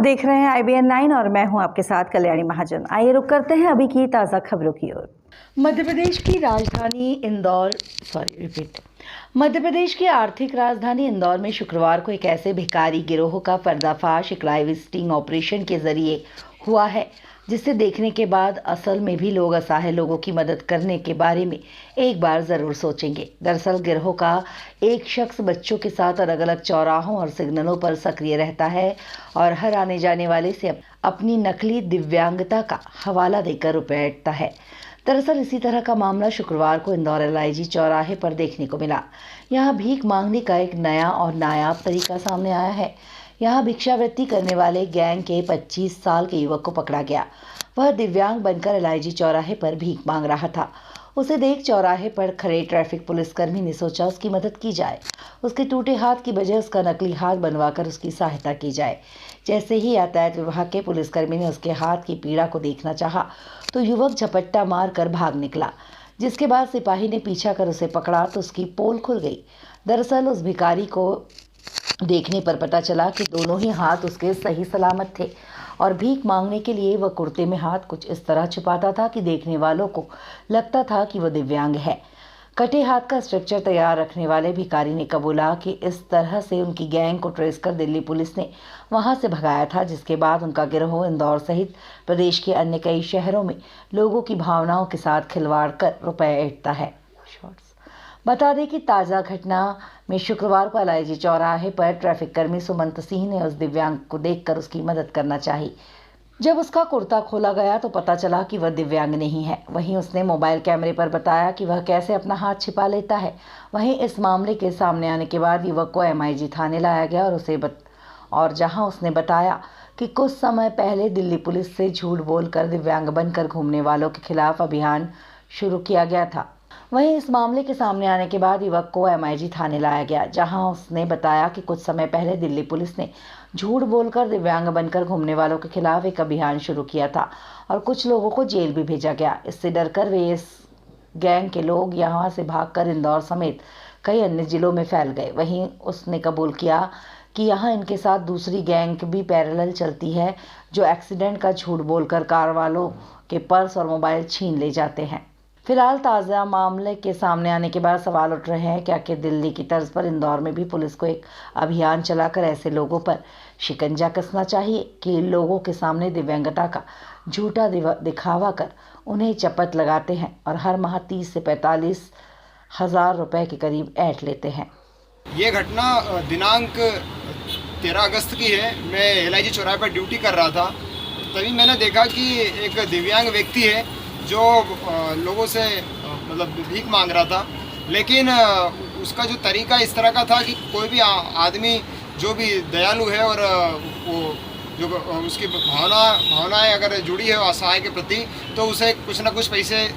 देख रहे हैं IBN 9 और मैं हूं आपके साथ कल्याणी महाजन। आइए रुक करते हैं अभी की ताज़ा खबरों की ओर। मध्य प्रदेश की आर्थिक राजधानी इंदौर में शुक्रवार को एक ऐसे भिखारी गिरोह का पर्दाफाश एक लाइव स्टिंग ऑपरेशन के जरिए हुआ है जिसे देखने के बाद असल में भी लोग असहाय लोगों की मदद करने के बारे में एक बार ज़रूर सोचेंगे। दरअसल गिरोह का एक शख्स बच्चों के साथ अलग अलग चौराहों और सिग्नलों पर सक्रिय रहता है और हर आने जाने वाले से अपनी नकली दिव्यांगता का हवाला देकर रुपये ऐंठता है। दरअसल इसी तरह का मामला शुक्रवार को इंदौर LIG चौराहे पर देखने को मिला। यहाँ भीख मांगने का एक नया और नायाब तरीका सामने आया है। यहाँ भिक्षावृत्ति करने वाले गैंग के 25 साल के युवक को पकड़ा गया। वह दिव्यांग बनकर LIG चौराहे पर भीख मांग रहा था। उसे देख चौराहे पर खड़े ट्रैफिक पुलिसकर्मी ने सोचा उसकी मदद की जाए। उसके टूटे हाथ की बजाय उसका नकली हाथ बनवाकर उसकी सहायता की जाए। जैसे ही यातायात विभाग के पुलिसकर्मी ने उसके हाथ की पीड़ा को देखना चाहा तो युवक झपट्टा मार कर भाग निकला, जिसके बाद सिपाही ने पीछा कर उसे पकड़ा तो उसकी पोल खुल गई। दरअसल उस भिखारी को देखने पर पता चला कि दोनों ही हाथ उसके सही सलामत थे और भीख मांगने के लिए वह कुर्ते में हाथ कुछ इस तरह छुपाता था कि देखने वालों को लगता था कि वह दिव्यांग है। कटे हाथ का स्ट्रक्चर तैयार रखने वाले भिखारी ने कबूला कि इस तरह से उनकी गैंग को ट्रेस कर दिल्ली पुलिस ने वहां से भगाया था, जिसके बाद उनका गिरोह इंदौर सहित प्रदेश के अन्य कई शहरों में लोगों की भावनाओं के साथ खिलवाड़ कर रुपए ऐंठता है। बता दें कि ताज़ा घटना में शुक्रवार को LIG चौराहे पर ट्रैफिक कर्मी सुमंत सिंह ने उस दिव्यांग को देखकर उसकी मदद करना चाही। जब उसका कुर्ता खोला गया तो पता चला कि वह दिव्यांग नहीं है। वहीं उसने मोबाइल कैमरे पर बताया कि वह कैसे अपना हाथ छिपा लेता है। वहीं इस मामले के सामने आने के बाद युवक को MIG थाने लाया गया और जहां उसने बताया कि कुछ समय पहले दिल्ली पुलिस से झूठ बोलकर दिव्यांग बनकर घूमने वालों के खिलाफ अभियान शुरू किया गया था। वहीं इस मामले के सामने आने के बाद युवक को MIG थाने लाया गया, जहां उसने बताया कि कुछ समय पहले दिल्ली पुलिस ने झूठ बोलकर दिव्यांग बनकर घूमने वालों के खिलाफ एक अभियान शुरू किया था और कुछ लोगों को जेल भी भेजा गया। इससे डरकर वे इस गैंग के लोग यहां से भागकर इंदौर समेत कई अन्य जिलों में फैल गए। वहीं उसने कबूल किया कि यहाँ इनके साथ दूसरी गैंग भी पैरेलल चलती है जो एक्सीडेंट का झूठ बोलकर कार वालों के पर्स और मोबाइल छीन ले जाते हैं। फिलहाल ताज़ा मामले के सामने आने के बाद सवाल उठ रहे हैं क्या कि दिल्ली की तर्ज पर इंदौर में भी पुलिस को एक अभियान चलाकर ऐसे लोगों पर शिकंजा कसना चाहिए कि लोगों के सामने दिव्यांगता का झूठा दिखावा कर उन्हें चपत लगाते हैं और हर माह 30 से 45 हज़ार रुपये के करीब ऐंठ लेते हैं। ये घटना दिनांक 13 अगस्त की है। मैं LIG चौराहे पर ड्यूटी कर रहा था, तभी मैंने देखा कि एक दिव्यांग व्यक्ति है जो लोगों से मतलब भीख मांग रहा था, लेकिन उसका जो तरीका इस तरह का था कि कोई भी आदमी जो भी दयालु है और वो जो उसकी भावनाएं अगर जुड़ी है असहाय के प्रति, तो उसे कुछ ना कुछ पैसे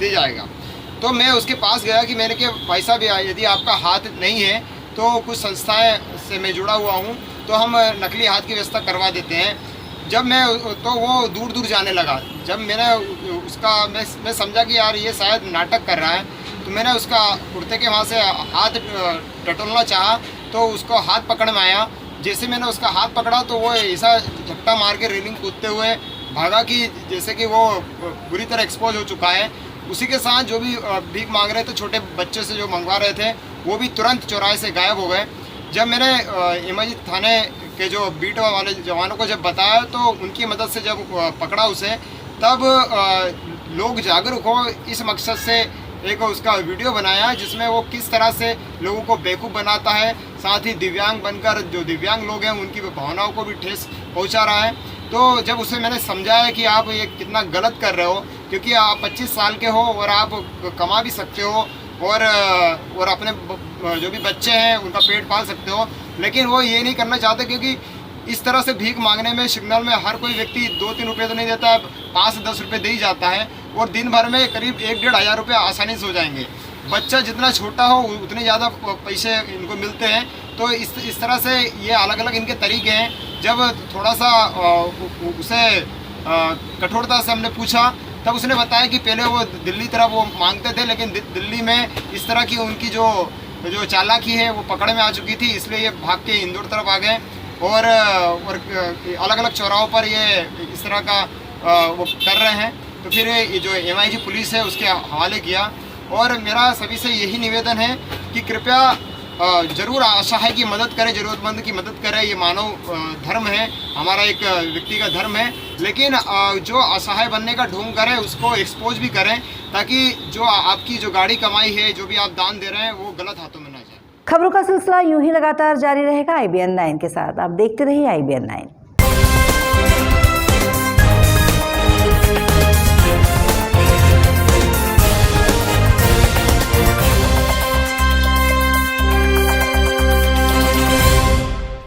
दे जाएगा। तो मैं उसके पास गया कि मैंने कहा भाई साहब, यदि आपका हाथ नहीं है तो कुछ संस्थाएं से मैं जुड़ा हुआ हूँ, तो हम नकली हाथ की व्यवस्था करवा देते हैं। जब मैं तो वो दूर दूर जाने लगा। जब मैंने मैं समझा कि यार ये शायद नाटक कर रहा है, तो मैंने उसका कुर्ते के वहाँ से हाथ टटोलना चाहा तो उसको हाथ पकड़ में आया। जैसे मैंने उसका हाथ पकड़ा तो वो ऐसा झपटा मार के रेलिंग कूदते हुए भागा कि जैसे कि वो बुरी तरह एक्सपोज हो चुका है। उसी के साथ जो भी भीख मांग रहे थे, छोटे बच्चे से जो मंगवा रहे थे, वो भी तुरंत चौराहे से गायब हो गए। जब मैंने MIG थाने के जो बीट वाले जवानों को जब बताया तो उनकी मदद से जब पकड़ा उसे, तब लोग जागरूक हो इस मकसद से एक उसका वीडियो बनाया जिसमें वो किस तरह से लोगों को बेवकूफ़ बनाता है, साथ ही दिव्यांग बनकर जो दिव्यांग लोग हैं उनकी भावनाओं को भी ठेस पहुंचा रहा है। तो जब उसे मैंने समझाया कि आप ये कितना गलत कर रहे हो, क्योंकि आप 25 साल के हो और आप कमा भी सकते हो और अपने जो भी बच्चे हैं उनका पेट पाल सकते हो, लेकिन वो ये नहीं करना चाहते क्योंकि इस तरह से भीख मांगने में सिग्नल में हर कोई व्यक्ति 2-3 रुपये तो नहीं देता, 5 से 10 रुपये दे ही जाता है और दिन भर में करीब 1-1.5 हज़ार रुपये आसानी से हो जाएंगे। बच्चा जितना छोटा हो उतने ज़्यादा पैसे इनको मिलते हैं। तो इस तरह से ये अलग अलग इनके तरीके हैं। जब थोड़ा सा उसे कठोरता से हमने पूछा तब उसने बताया कि पहले वो दिल्ली तरफ वो मांगते थे, लेकिन दिल्ली में इस तरह की उनकी जो चालाकी है वो पकड़ में आ चुकी थी, इसलिए ये भाग के इंदौर तरफ आ गए। और अलग अलग चौराहों पर ये इस तरह का वो कर रहे हैं। तो फिर ये जो MIG पुलिस है उसके हवाले किया। और मेरा सभी से यही निवेदन है कि कृपया ज़रूर असहाय की मदद करें, ज़रूरतमंद की मदद करें। ये मानव धर्म है, हमारा एक व्यक्ति का धर्म है। लेकिन जो असहाय बनने का ढोंग करे उसको एक्सपोज भी करें, ताकि जो आपकी जो गाड़ी कमाई है, जो भी आप दान दे रहे हैं, वो गलत हाथों में ना जाए। खबरों का सिलसिला यूं ही लगातार जारी रहेगा IBN 9 के साथ। आप देखते रहिए IBN 9।